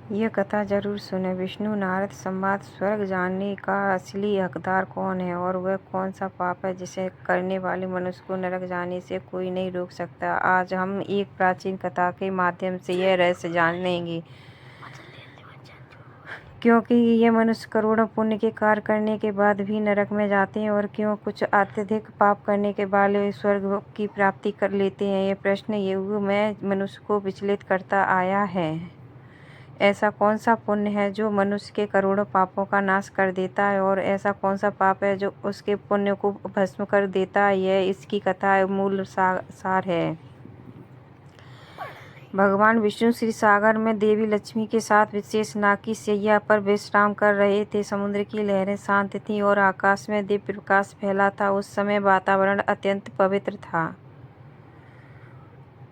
यह कथा जरूर सुने। विष्णु नारद संवाद। स्वर्ग जाने का असली हकदार कौन है और वह कौन सा पाप है जिसे करने वाले मनुष्य को नरक जाने से कोई नहीं रोक सकता। आज हम एक प्राचीन कथा के माध्यम से यह रहस्य जानेंगे। क्योंकि ये मनुष्य करोड़ों पुण्य के कार्य करने के बाद भी नरक में जाते हैं और क्यों कुछ अत्यधिक पाप करने के बाद वे स्वर्ग की प्राप्ति कर लेते हैं। ये प्रश्न युग में मनुष्य को विचलित करता आया है। ऐसा कौन सा पुण्य है जो मनुष्य के करोड़ों पापों का नाश कर देता है और ऐसा कौन सा पाप है जो उसके पुण्य को भस्म कर देता है। यह इसकी कथा मूल सार है। भगवान विष्णु श्री सागर में देवी लक्ष्मी के साथ विशेष नाग की शैया पर विश्राम कर रहे थे। समुद्र की लहरें शांत थीं और आकाश में दिव्य प्रकाश फैला था। उस समय वातावरण अत्यंत पवित्र था।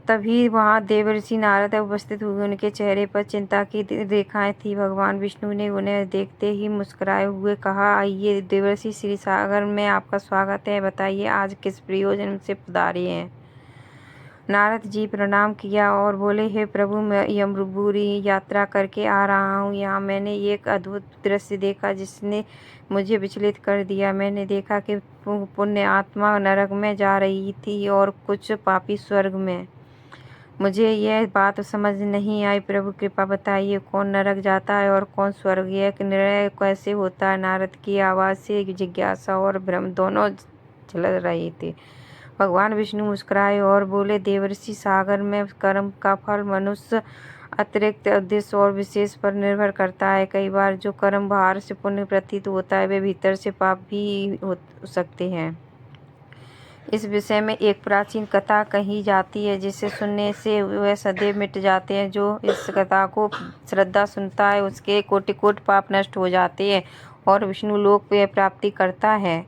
तभी वहां देवर्षि नारद उपस्थित हुए। उनके चेहरे पर चिंता की रेखाएं थीं। भगवान विष्णु ने उन्हें देखते ही मुस्कुराए हुए कहा, आइए देवर्षि श्री सागर में आपका स्वागत है। बताइए आज किस प्रयोजन से पधारे हैं। नारद जी प्रणाम किया और बोले, हे प्रभु, मैं यमपुरी यात्रा करके आ रहा हूँ। यहाँ मैंने एक अद्भुत दृश्य देखा जिसने मुझे विचलित कर दिया। मैंने देखा कि पुण्य आत्मा नरक में जा रही थी और कुछ पापी स्वर्ग में। मुझे यह बात समझ नहीं आई। प्रभु कृपा बताइए, कौन नरक जाता है और कौन स्वर्ग? यह निर्णय कैसे होता है? नारद की आवाज़ से जिज्ञासा और भ्रम दोनों झलक रहे थे। भगवान विष्णु मुस्कुराए और बोले, देवर्षि सागर में कर्म का फल मनुष्य अतिरिक्त उद्देश्य और विशेष पर निर्भर करता है। कई बार जो कर्म बाहर से पुण्य प्रतीत होता है वे भीतर से पाप भी हो सकते हैं। इस विषय में एक प्राचीन कथा कही जाती है जिसे सुनने से वह सदैव मिट जाते हैं। जो इस कथा को श्रद्धा सुनता है उसके कोटि कोटि पाप नष्ट हो जाते हैं और विष्णु लोक में प्राप्ति करता है।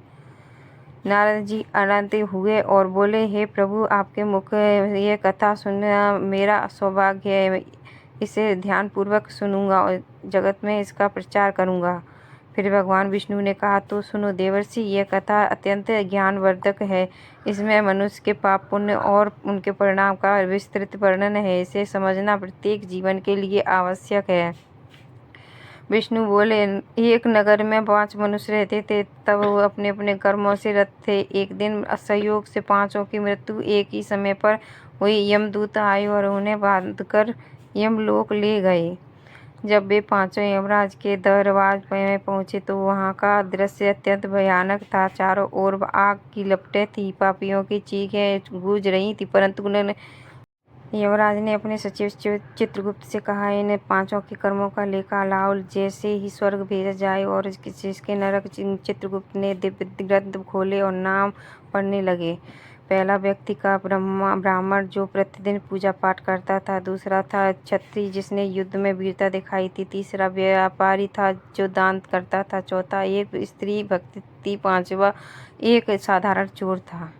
नारद जी आनंदित हुए और बोले, हे प्रभु, आपके मुख यह कथा सुनना मेरा सौभाग्य है। इसे ध्यानपूर्वक सुनूंगा और जगत में इसका प्रचार करूंगा। फिर भगवान विष्णु ने कहा, तो सुनो देवर्षि, यह कथा अत्यंत ज्ञानवर्धक है। इसमें मनुष्य के पाप पुण्य और उनके परिणाम का विस्तृत वर्णन है। इसे समझना प्रत्येक जीवन के लिए आवश्यक है। विष्णु बोले, एक नगर में 5 मनुष्य रहते थे। तब वो अपने अपने कर्मों से रत थे। एक दिन असंयोग से 5 की मृत्यु एक ही समय पर हुई। यमदूत आए और उन्हें बांधकर यमलोक ले गए। जब वे 5 यमराज के दरवाजे में पहुंचे तो वहां का दृश्य अत्यंत भयानक था। चारों ओर आग की लपटें थीं, पापियों की चीखें गूंज रही थीं, परंतु यमराज ने अपने सचिव चित्रगुप्त से कहा, इन 5 के कर्मों का लेखा लाओ। जैसे ही स्वर्ग भेजा जाए और जिसके नरक। चित्रगुप्त ने दिव्य ग्रंथ खोले और नाम पढ़ने लगे। पहला व्यक्ति का ब्राह्मण जो प्रतिदिन पूजा पाठ करता था। दूसरा था क्षत्रिय जिसने युद्ध में वीरता दिखाई थी। तीसरा व्यापारी था जो दान करता था। चौथा एक स्त्री भक्ति थी। 5वां एक साधारण चोर था।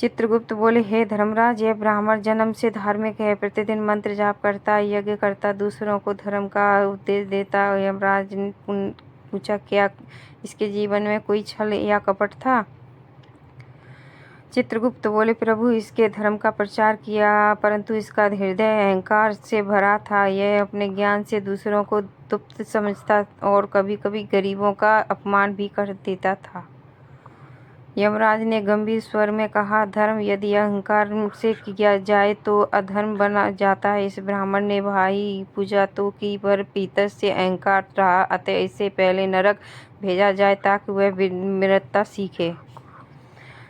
चित्रगुप्त बोले, हे धर्मराज, यह ब्राह्मण जन्म से धार्मिक है। प्रतिदिन मंत्र जाप करता, यज्ञ करता, दूसरों को धर्म का उपदेश देता। यमराज ने पूछा, क्या इसके जीवन में कोई छल या कपट था? चित्रगुप्त बोले, प्रभु, इसके धर्म का प्रचार किया, परंतु इसका हृदय अहंकार से भरा था। यह अपने ज्ञान से दूसरों को तुच्छ समझता और कभी कभी गरीबों का अपमान भी कर देता था। यमराज ने गंभीर स्वर में कहा, धर्म यदि अहंकार से किया जाए तो अधर्म बन जाता है। इस ब्राह्मण ने भाई पूजा तो की पर भीतर से अहंकार रहा। अतः इससे पहले नरक भेजा जाए ताकि वह विनम्रता सीखे।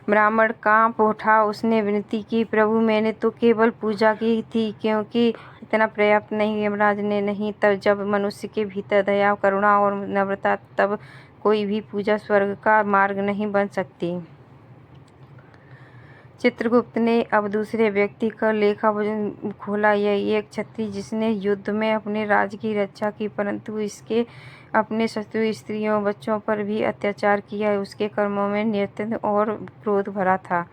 ब्राह्मण कांप उठा। उसने विनती की, प्रभु, मैंने तो केवल पूजा की थी, क्योंकि इतना पर्याप्त नहीं। यमराज ने, नहीं, तब जब मनुष्य के भीतर दया, करुणा और नम्रता, तब कोई भी पूजा स्वर्ग का मार्ग नहीं बन सकती। चित्रगुप्त ने अब दूसरे व्यक्ति का लेखा खोला। यह एक क्षत्रिय जिसने युद्ध में अपने राज्य की रक्षा की, परंतु इसके अपने शत्रु स्त्रियों बच्चों पर भी अत्याचार किया। उसके कर्मों में निर्तन और क्रोध भरा था।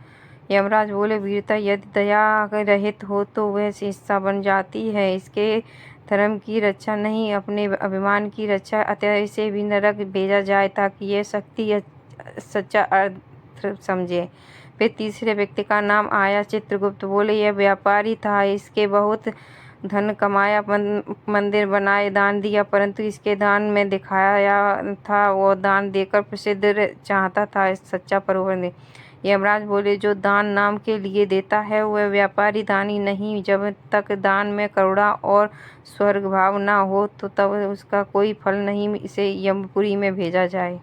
यमराज बोले, वीरता यदि दया रहित हो तो वह हिंसा बन जाती है। इसके धर्म की रक्षा नहीं, अपने अभिमान की रक्षा। अतः इसे भी नरक भेजा जाए ताकि यह शक्ति सच्चा अर्थ समझे। फिर तीसरे व्यक्ति का नाम आया। चित्रगुप्त बोले, यह व्यापारी था। इसके बहुत धन कमाया, मंदिर बनाए, दान दिया, परंतु इसके दान में दिखाया था वो दान देकर प्रसिद्ध चाहता था सच्चा परोवर ने। यमराज बोले, जो दान नाम के लिए देता है वह व्यापारी दानी नहीं। जब तक दान में करुणा और स्वर्ग भाव न हो तो तब उसका कोई फल नहीं, इसे यमपुरी में भेजा जाए।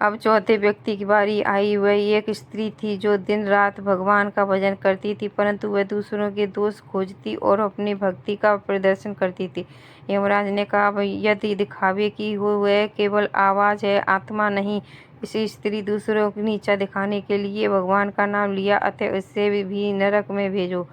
अब चौथे व्यक्ति की बारी आई। वह एक स्त्री थी जो दिन रात भगवान का भजन करती थी, परंतु वह दूसरों के दोष खोजती और अपनी भक्ति का प्रदर्शन करती थी। यमराज ने कहा, यदि दिखावे की हो वह केवल आवाज है, आत्मा नहीं। इस स्त्री दूसरों को नीचा दिखाने के लिए भगवान का नाम लिया, अतः उससे भी नरक में भेजो।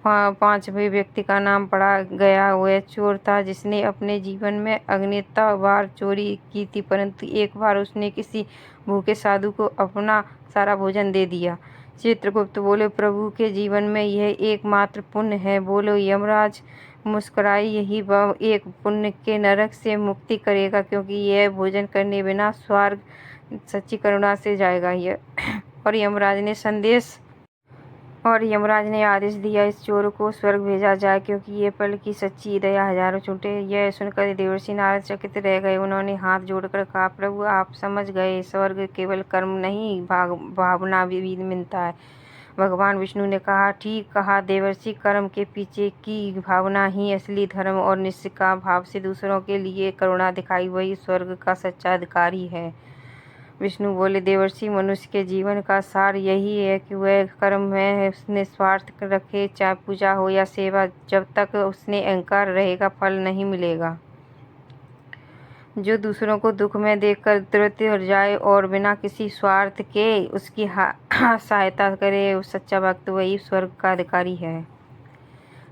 पांचवें व्यक्ति का नाम पढ़ा गया। वह चोर था जिसने अपने जीवन में अगणित बार चोरी की थी, परंतु एक बार उसने किसी भूखे साधु को अपना सारा भोजन दे दिया। चित्रगुप्त बोले, प्रभु के जीवन में यह एकमात्र पुण्य है। बोलो यमराज मुस्कुराए, यही वह एक पुण्य के नरक से मुक्ति करेगा, क्योंकि यह भोजन करने बिना स्वर्ग सच्ची करुणा से जाएगा। और यमराज ने आदेश दिया, इस चोर को स्वर्ग भेजा जाए, क्योंकि ये पल की सच्ची दया हजारों छूटे। यह सुनकर देवर्षि नारद चकित रह गए। उन्होंने हाथ जोड़कर कहा, प्रभु आप समझ गए, स्वर्ग केवल कर्म नहीं भावना भी मिलता है। भगवान विष्णु ने कहा, ठीक कहा देवर्षि, कर्म के पीछे की भावना ही असली धर्म और निष्काम भाव से दूसरों के लिए करुणा दिखाई वही स्वर्ग का सच्चा अधिकारी है। विष्णु बोले, देवर्षि मनुष्य के जीवन का सार यही है कि वह कर्म में निस्वार्थ रखे, चाहे पूजा हो या सेवा। जब तक उसने अहंकार रहेगा फल नहीं मिलेगा। जो दूसरों को दुख में देखकर तुरंत हो जाए और बिना किसी स्वार्थ के उसकी सहायता करे, सच्चा भक्त वही स्वर्ग का अधिकारी है।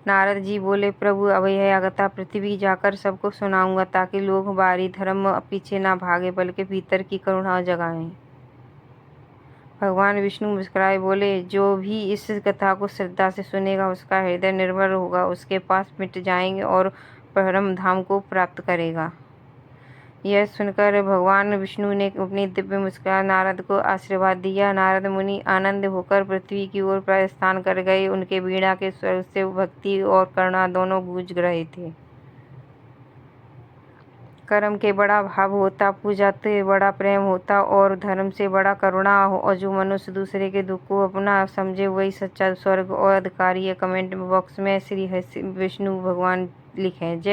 नारद जी बोले, प्रभु अब यह कथा पृथ्वी जाकर सबको सुनाऊंगा, ताकि लोग बाहरी धर्म पीछे ना भागे बल्कि भीतर की करुणा जगाएं। भगवान विष्णु मुस्कुराए बोले, जो भी इस कथा को श्रद्धा से सुनेगा उसका हृदय निर्मल होगा, उसके पास मिट जाएंगे और परम धाम को प्राप्त करेगा। यह सुनकर भगवान विष्णु ने अपनी दिव्य मुस्कुराहट नारद को आशीर्वाद दिया। नारद मुनि आनंद होकर पृथ्वी की ओर प्रस्थान कर गए। उनके वीणा के स्वर से भक्ति और करुणा दोनों गूंज रहे थे। कर्म के बड़ा भाव होता, पूजा से बड़ा प्रेम होता और धर्म से बड़ा करुणा हो, और जो मनुष्य दूसरे के दुख को अपना समझे वही सच्चा स्वर्ग और अधिकारी है। कमेंट बॉक्स में श्री विष्णु भगवान लिखें। जय